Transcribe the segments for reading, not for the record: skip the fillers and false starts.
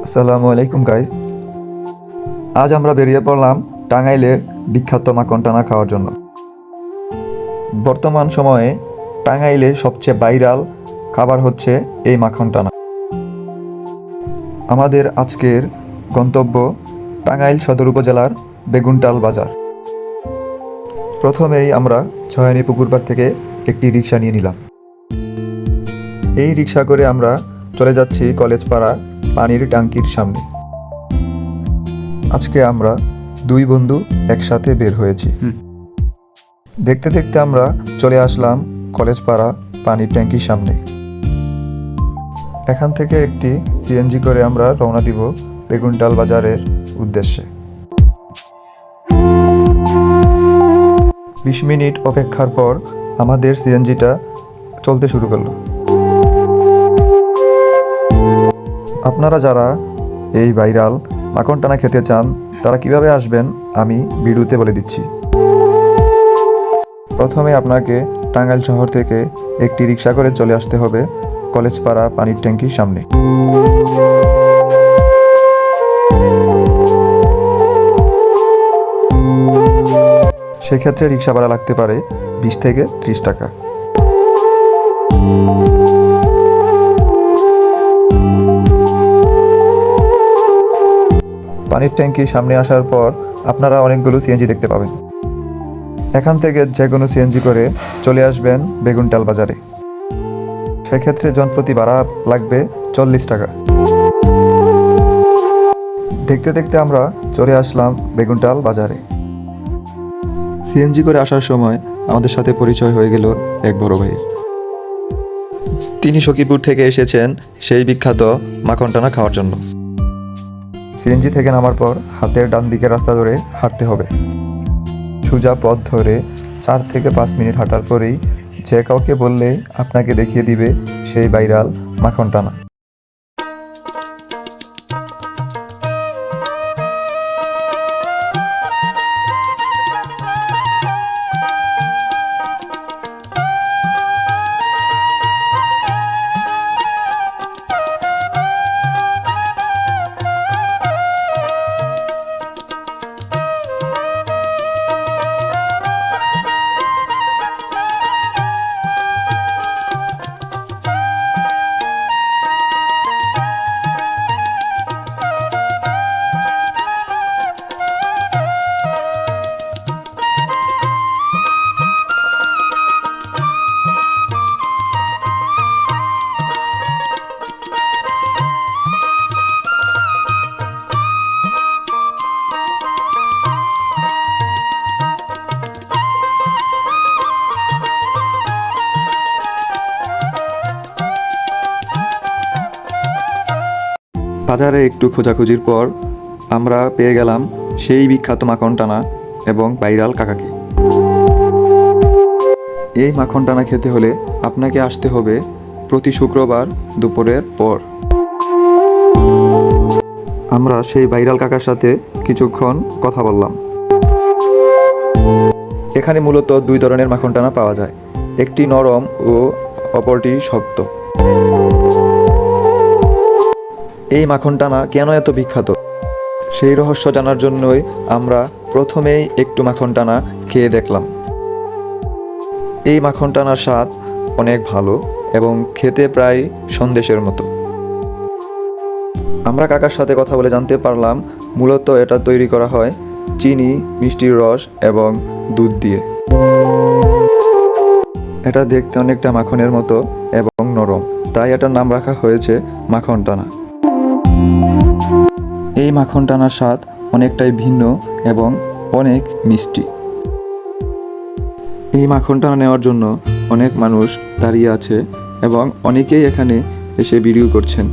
আসসালামু আলাইকুম গাইস। আজ আমরা বেরিয়ে পড়লাম টাঙ্গাইলের বিখ্যাত মাখন টানা খাওয়ার জন্য। বর্তমান সময়ে টাঙ্গাইলে সবচেয়ে ভাইরাল খাবার হচ্ছে এই মাখন টানা। আমাদের আজকের গন্তব্য টাঙ্গাইল সদর উপজেলার বেগুনটাল বাজার। প্রথমেই আমরা ছয়ানী পুকুরপাড় থেকে একটি রিক্সা নিয়ে নিলাম। এই রিক্সা করে আমরা চলে যাচ্ছি কলেজপাড়া পানির ট্যাঙ্কির সামনে। আজকে আমরা দুই বন্ধু একসাথে বের হয়েছি। দেখতে দেখতে আমরা চলে আসলাম কলেজপাড়া পানির ট্যাঙ্কির সামনে। এখান থেকে একটি সিএনজি করে আমরা রওনা দিব বেগুনটাল বাজারের উদ্দেশ্যে। 20 মিনিট অপেক্ষার পর আমাদের সিএনজিটা চলতে শুরু করলো। আপনারা যারা এই ভাইরাল মাখন টানা খেতে চান তারা কিভাবে আসবেন আমি ভিডিওতে বলে দিচ্ছি। প্রথমে আপনাকে টাঙ্গাইল শহর থেকে একটি রিক্সা করে চলে আসতে হবে কলেজপাড়া পানির ট্যাঙ্কির সামনে। সেক্ষেত্রে রিক্সা ভাড়া লাগতে পারে 20 থেকে 30 টাকা। পানির ট্যাঙ্কির সামনে আসার পর আপনারা অনেকগুলো সিএনজি দেখতে পাবেন। এখান থেকে যে কোনো সিএনজি করে চলে আসবেন বেগুনটাল বাজারে। সেক্ষেত্রে জনপ্রতি ভাড়া লাগবে 40 টাকা। দেখতে দেখতে আমরা চলে আসলাম বেগুনটাল বাজারে। সিএনজি করে আসার সময় আমাদের সাথে পরিচয় হয়ে গেল এক বড় ভাইয়ের। তিনি সখীপুর থেকে এসেছেন সেই বিখ্যাত মাখন টানা খাওয়ার জন্য। সিএনজি থেকে নামার পর হাতের ডান দিকের রাস্তা ধরে হাঁটতে হবে। সোজা পথ ধরে 4 থেকে 5 মিনিট হাঁটার পরেই যে কাউকে বললেই আপনাকে দেখিয়ে দিবে সেই ভাইরাল মাখন টানা। বাজারে একটু খোঁজাখুঁজির পর আমরা পেয়ে গেলাম সেই বিখ্যাত মাখন টানা এবং ভাইরাল কাকাকে। এই মাখন টানা খেতে হলে আপনাকে আসতে হবে প্রতি শুক্রবার দুপুরের পর। আমরা সেই ভাইরাল কাকার সাথে কিছুক্ষণ কথা বললাম। এখানে মূলত 2 ধরনের মাখন টানা পাওয়া যায়, একটি নরম ও অপরটি শক্ত। এই মাখন টানা কেন এত বিখ্যাত সেই রহস্য জানার জন্যই আমরা প্রথমেই একটু মাখন টানা খেয়ে দেখলাম। এই মাখন টানার স্বাদ অনেক ভালো এবং খেতে প্রায় সন্দেশের মতো। আমরা কাকার সাথে কথা বলে জানতে পারলাম মূলত এটা তৈরি করা হয় চিনি, মিষ্টির রস এবং দুধ দিয়ে। এটা দেখতে অনেকটা মাখনের মতো এবং নরম, তাই এটার নাম রাখা হয়েছে মাখন টানা। এই মাখন টানার স্বাদ অনেকটাই ভিন্ন এবং অনেক মিষ্টি। এই মাখন টানা নেওয়ার জন্য অনেক মানুষ দাঁড়িয়ে আছে এবং অনেকেই এখানে এসে ভিডিও করছেন।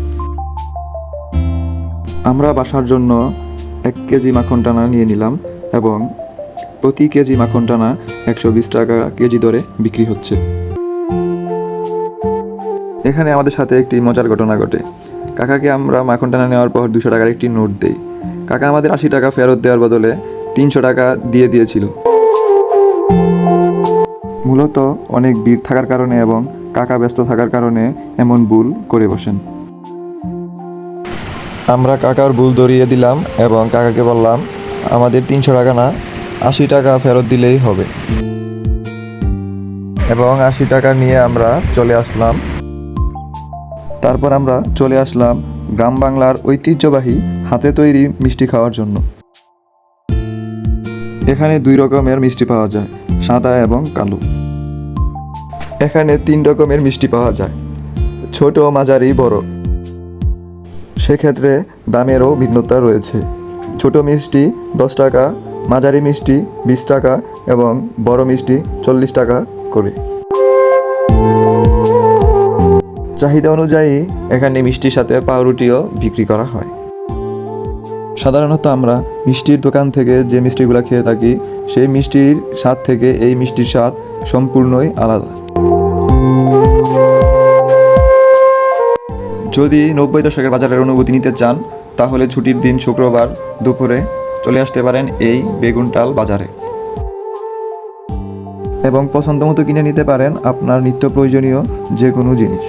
আমরা বাসার জন্য 1 কেজি মাখন টানা নিয়ে নিলাম এবং প্রতি কেজি মাখন টানা 120 টাকা কেজি দরে বিক্রি হচ্ছে। এখানে আমাদের সাথে একটি মজার ঘটনা ঘটে। কাকাকে আমরা মাখন টানা নেওয়ার পর 200 টাকার একটি নোট দেই। কাকা আমাদের 80 টাকা ফেরত দেওয়ার বদলে 300 টাকা দিয়ে দিয়েছিল। মূলত অনেক ভিড় থাকার কারণে এবং কাকা ব্যস্ত থাকার কারণে এমন ভুল করে বসেন। আমরা কাকার ভুল ধরিয়ে দিলাম এবং কাকাকে বললাম আমাদের 300 টাকা না 80 টাকা ফেরত দিলেই হবে, এবং 80 টাকা নিয়ে আমরা চলে আসলাম। তারপর আমরা চলে আসলাম গ্রাম বাংলার ঐতিহ্যবাহী হাতে তৈরি মিষ্টি খাওয়ার জন্য। এখানে 2 রকমের মিষ্টি পাওয়া যায়, সাদা এবং কালো। এখানে 3 রকমের মিষ্টি পাওয়া যায়, ছোট, মাঝারি, বড়। সেক্ষেত্রে দামেরও ভিন্নতা রয়েছে। ছোট মিষ্টি 10 টাকা, মাঝারি মিষ্টি 20 টাকা এবং বড় মিষ্টি 40 টাকা করে। চাহিদা অনুযায়ী এখানে মিষ্টির সাথে পাউরুটিও বিক্রি করা হয়। সাধারণত আমরা মিষ্টির দোকান থেকে যে মিষ্টিগুলো খেয়ে থাকি সেই মিষ্টির স্বাদ থেকে এই মিষ্টির স্বাদ সম্পূর্ণই আলাদা। যদি 90 দশকের বাজারের অনুভূতি নিতে চান তাহলে ছুটির দিন শুক্রবার দুপুরে চলে আসতে পারেন এই বেগুনটাল বাজারে এবং পছন্দ মতো কিনে নিতে পারেন আপনার নিত্য প্রয়োজনীয় যে কোনো জিনিস।